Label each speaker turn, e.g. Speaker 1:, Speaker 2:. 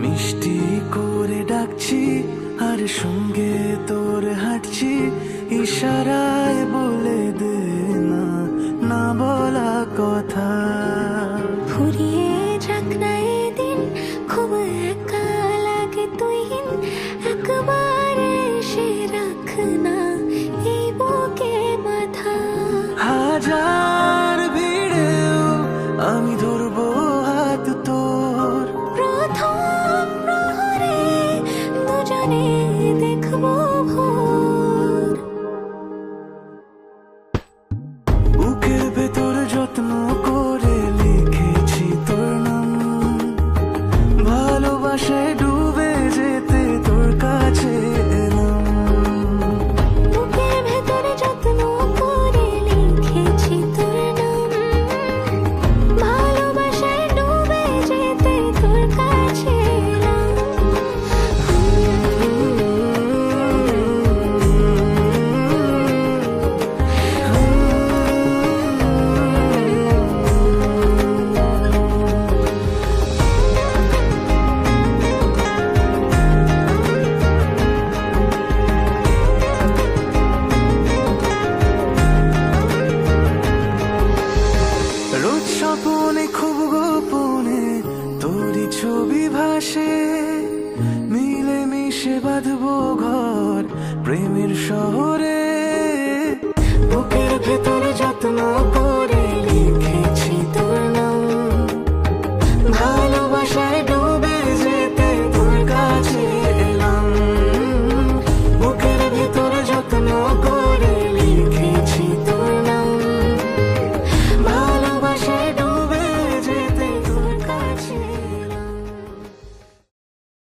Speaker 1: মিষ্টি করে ডাকছি আর সঙ্গে তোর হাঁটছি, ইশারায় বলে দে না না বলা কথা।
Speaker 2: ফুরিয়ে যাক না এদিন, খুব একা লাগে তুই একবার এসে রাখ না এই বুকে মাথা।
Speaker 1: হাজার ভিড়েও আমি ধরবো হাত তোর,
Speaker 2: প্রথম প্রহরে দুজনে দেখবো ভোর।
Speaker 1: বুকের ভেতর যত্ন করে লিখেছি তোর নাম, ভালোবাসায় ডুবে যেতে তোর কাছে এলাম।
Speaker 2: বুকের ভেতরে যত্ন করে লিখেছি তোর নাম, ভালোবাসায় ডুবে যেতে তোর কাছে এলাম।
Speaker 1: রোজ স্বপনে খুব গোপনে তোরই ছবি ভাসে, মিলে মিশে বাঁধবো ঘর প্রেমের শহরে। বুকের ভেতরে যত্ন করে